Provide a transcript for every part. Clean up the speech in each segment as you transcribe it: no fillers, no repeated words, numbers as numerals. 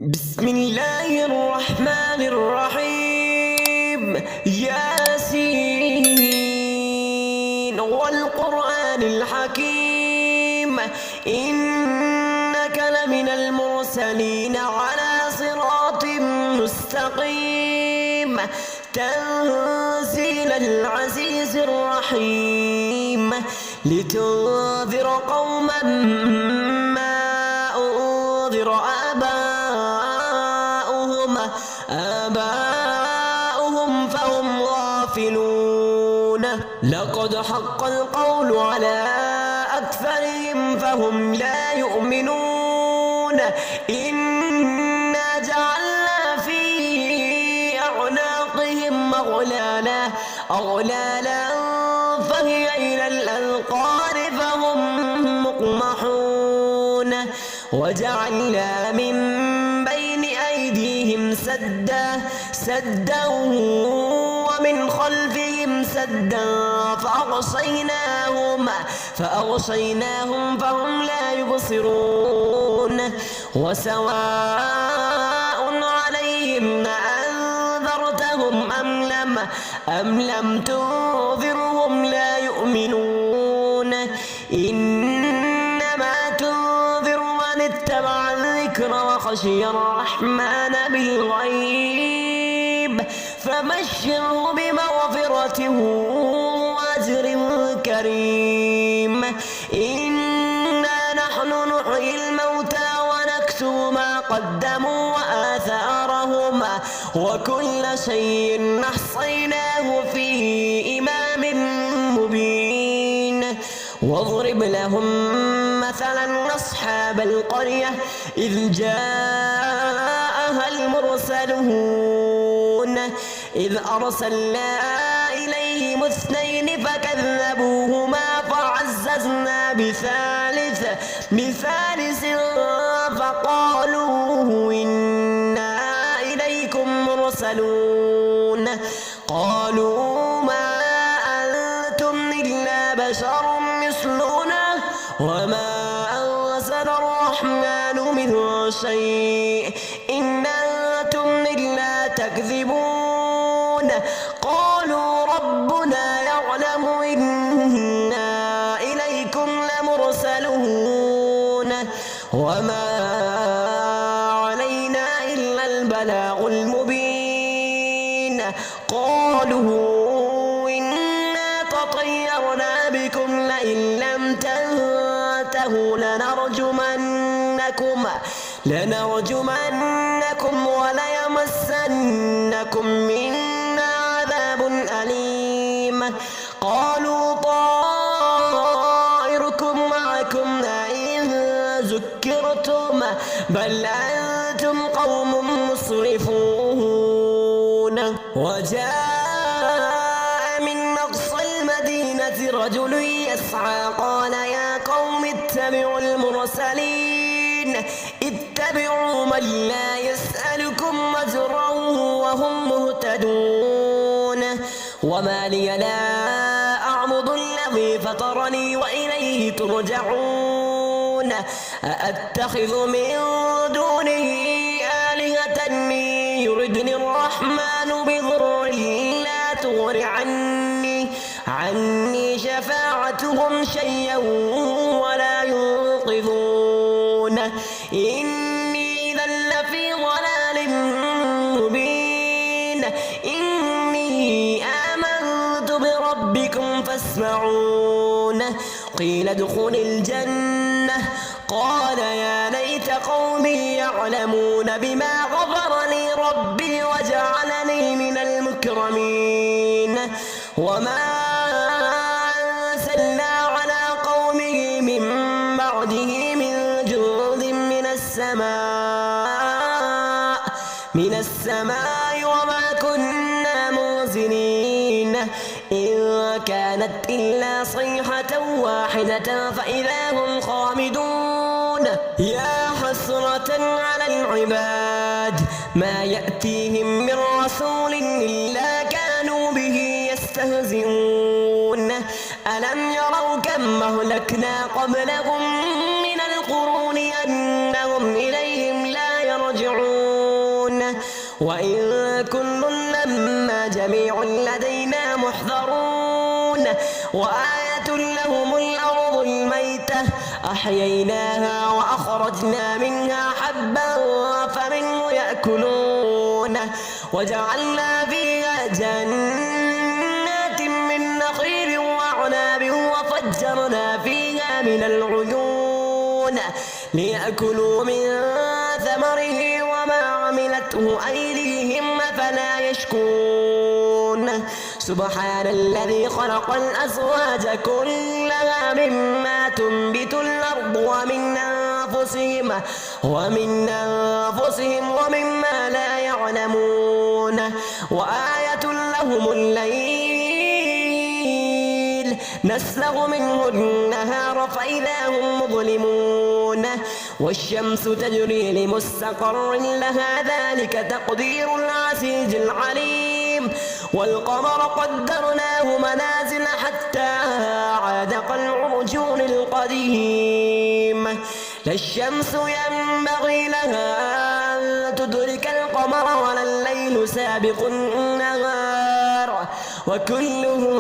بسم الله الرحمن الرحيم. ياسين والقرآن الحكيم، إنك لمن المرسلين على صراط مستقيم، تنزيل العزيز الرحيم، لتنذر قوما ما أنذر آباؤهم فهم غافلون. لقد حق القول على أكثرهم فهم لا يؤمنون. إنا جعلنا في أعناقهم أغلالا فهي إلى الأذقان فهم مقمحون. وجعلنا من بين أيديهم سدا ومن خلفهم سدا فأغشيناهم فهم لا يبصرون. وسواء عليهم أنذرتهم أم لم تنذرهم لا يؤمنون. إنما تنذر من اتبع الذكر وخشي الرحمن بالغيب، فبشره بمغفرة وأجر كريم. إنا نحن نحيي الموتى ونكتب ما قدموا وآثارهم، وكل شيء أحصيناه في إمام مبين. واضرب لهم مثلا أصحاب القرية إذ جاءها المرسلون، إذ أرسلنا إليهم اثنين فكذبوهما فعززنا بثالث فقالوا إنا إليكم مرسلون. قالوا ما أنتم إلا بشر مثلنا وما أنزل الرحمن من شيء إن أنتم إلا تكذبون. قالوا ربنا يعلم إنا إليكم لمرسلون وما علينا إلا البلاغ المبين. قالوا إنا تطيرنا بكم لئن لم تنتهوا لنرجمنكم وليمسنكم منا عذاب أليم. قالوا طائركم معكم أئن ذكرتم بل أنتم قوم مسرفون. وجاء من أقصى المدينة رجل يسعى قال يا قوم اتبعوا المرسلين، اتبعوا من لا يسألكم أجرا وهم مهتدون. وما لي لا أعبد الذي فطرني وإليه ترجعون. أأتخذ من دونه آلهة يردني الرحمن بضر لا تغن عني شفاعتهم شيئا ولا ينقذون. إني إذا لفي ضلال مبين. إني آمنت بربكم فاسمعون. قيل ادخل الجنة قال يا ليت قومي يعلمون بما غفر لي ربي وجعلني من المكرمين. وما أرسلنا على قومه من بعده من جند من السماء وما كنا منزلين. إن كانت إلا صيحة واحدة فإذا هم خامدون. يا حسرة على العباد ما يأتيهم من رسول إلا كانوا به يستهزئون. ألم يروا كم أهلكنا قبلهم من القرون أنهم إليهم لا يرجعون. وإن كل لما جميع لدينا محضرون وآية لهم الأرض الميتة أحييناها وأخرجنا منها حبا فمنه يأكلون وجعلنا فيها جنات من نخيل وأعناب وفجرنا فيها من العيون ليأكلوا من ثمره وما عملته أيديهم فلا يشكون سبحان الذي خلق الأزواج كلها مما تنبت الأرض ومن أنفسهم ومما لا يعلمون وآية لهم الليل نسلغ منه النهار فإذا هم مظلمون والشمس تجري لمستقر لها ذلك تقدير العزيز العليم والقمر قدرناه منازل حتى عاد كالعرجون القديم لا الشمس ينبغي لها أن تدرك القمر ولا الليل سابق النهار وكلهم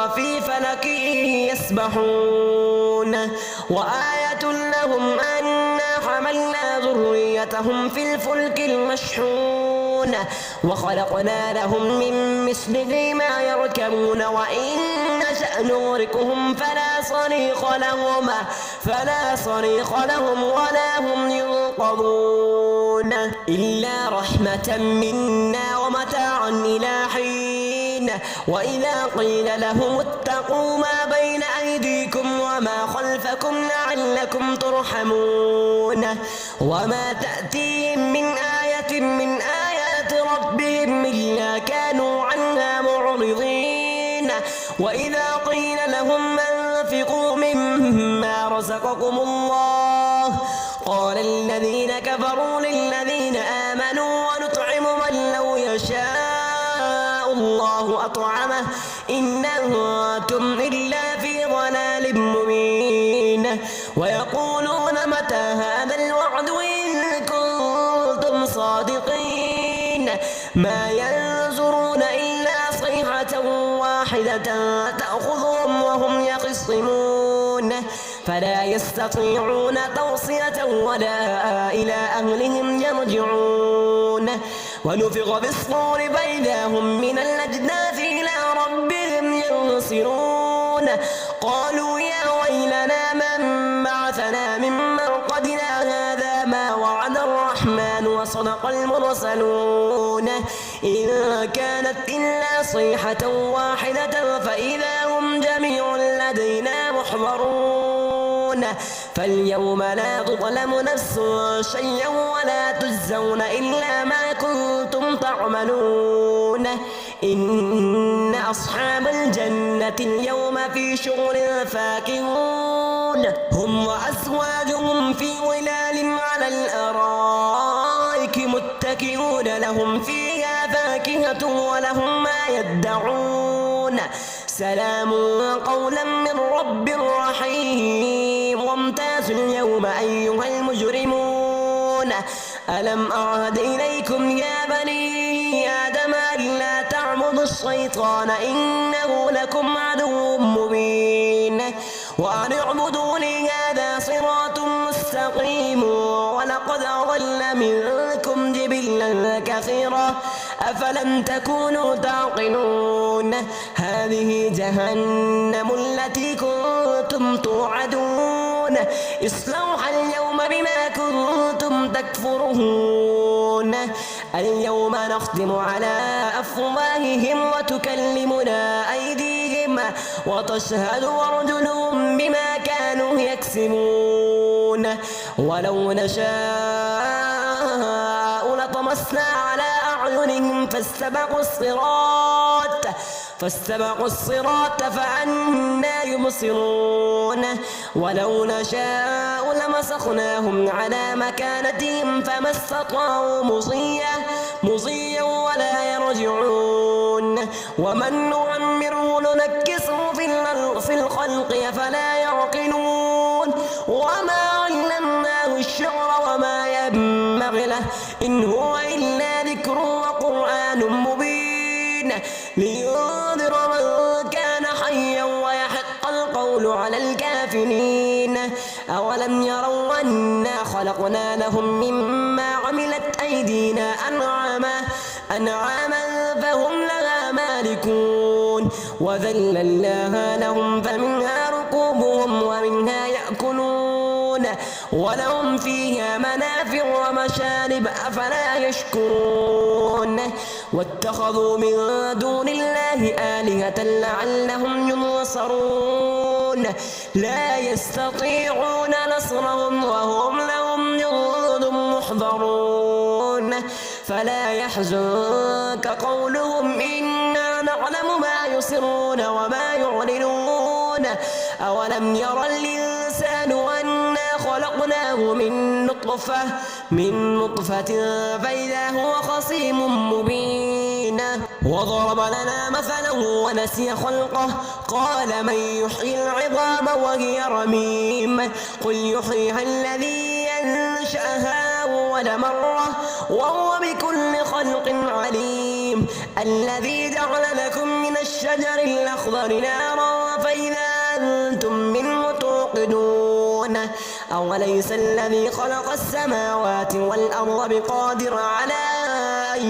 في فلك يسبحون وآية لهم أنا حملنا ذريتهم في الفلك المشحون وخلقنا لهم من مثله ما يركبون وإن نشأ نغرقهم فلا صريخ لهم ولا هم ينقذون إلا رحمة منا ومتاعا إلى حين وإذا قيل لهم اتقوا ما بين أيديكم وما خلفكم لعلكم ترحمون وما تأتيهم من آية من آيات ربهم إلا كانوا عنها معرضين وإذا قيل لهم أنفقوا مما رزقكم الله قال الذين كفروا للذين آمنوا ونطعم من لو يشاء الله أطعمه إن أنتم إلا في ضلال مبين ويقولون متى هذا الوعد إن كنتم صادقين ما ينظرون إلا صيحة واحدة تأخذهم وهم يخصمون فلا يستطيعون توصية ولا إلى أهلهم يرجعون ونفخ بالصور فإذا هم من الأجداث إلى ربهم ينصرون قالوا يا ويلنا من بعثنا من مرقدنا هذا ما وعد الرحمن وصدق المرسلون إن كانت إلا صيحة واحدة فإذا هم جميع لدينا محضرون فاليوم لا تظلم نفس شيئا ولا تجزون إلا ما كنتم تعملون إن أصحاب الجنة اليوم في شغل فاكهون هم وأزواجهم في ظلال على الأرائك متكئون لهم فيها فاكهة ولهم ما يدعون سلام قولا من رب رحيم وامتازوا اليوم أيها المجرمون ألم أعهد إليكم يا بني آدم ألا تعبدوا الشيطان إنه لكم عدو مبين وأن اعبدوني هذا صراط مستقيم ولقد أضل منكم جبلا كثيرا أفلم تكونوا تعقلون هذه جهنم التي كنتم توعدون اصلوها اليوم بما كنتم تكفرون اليوم نختم على أفواههم وتكلمنا أيديهم وتشهد أرجلهم بما كانوا يكسبون ولو نشاء لطمسنا على أعينهم فاستبقوا الصراط فأنى يبصرون ولو نشاء لمسخناهم على مكانتهم فما استطاعوا مصيا ولا يرجعون ومن نعمره ننكسه في الخلق فلا يعقلون وما علمناه الشعر وما ينبغي له إن هو إلا ذكر أولم يروا أنا خلقنا لهم مما عملت أيدينا أنعاما فهم لها مالكون وذللناها لهم فمنها ركوبهم ومنها يأكلون ولهم فيها منافع ومشارب أفلا يشكرون واتخذوا من دون الله آلهة لعلهم ينصرون لا يستطيعون نصرهم وهم لهم جند محضرون فلا يحزنك قولهم إنا نعلم ما يسرون وما يعلنون أولم ير الإنسان أنا خلقناه من نطفة فإذا هو خصيم مبين وضرب لنا مثلا ونسي خلقه قال من يحيي العظام وهي رميم قل يحييها الذي أنشأها أول مرة وهو بكل خلق عليم الذي جعل لكم من الشجر الأخضر نارا فإذا أنتم منه توقدون أوليس الذي خلق السماوات والأرض بقادر على أن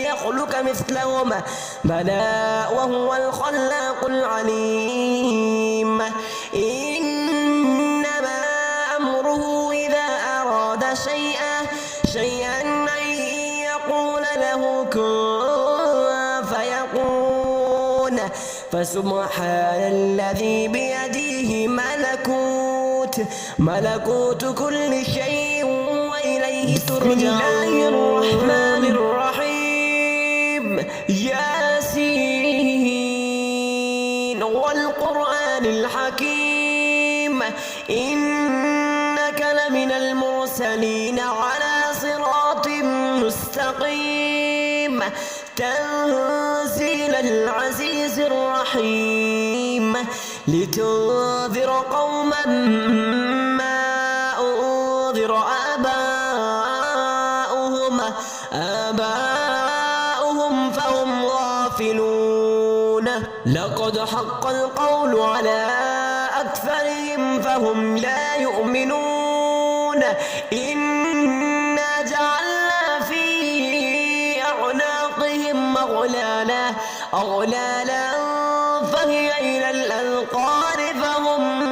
يخلق مثلهم بلى وهو الخلاق العليم إنما أمره إذا أراد شيئا أن يقول له كن فيكون فسبحان الذي بيده ملكوت كل شيء وإليه ترجعون. بسم الله الرحمن الرحيم ياسين والقرآن الحكيم إنك لمن المرسلين على صراط مستقيم تنزيل العزيز الرحيم لتنذر قوما ما أنذر آباؤهم فهم غافلون لقد حق القول على أكثرهم فهم لا يؤمنون إنا جعلنا في أعناقهم أغلالا فهي إلى الأذقان فهم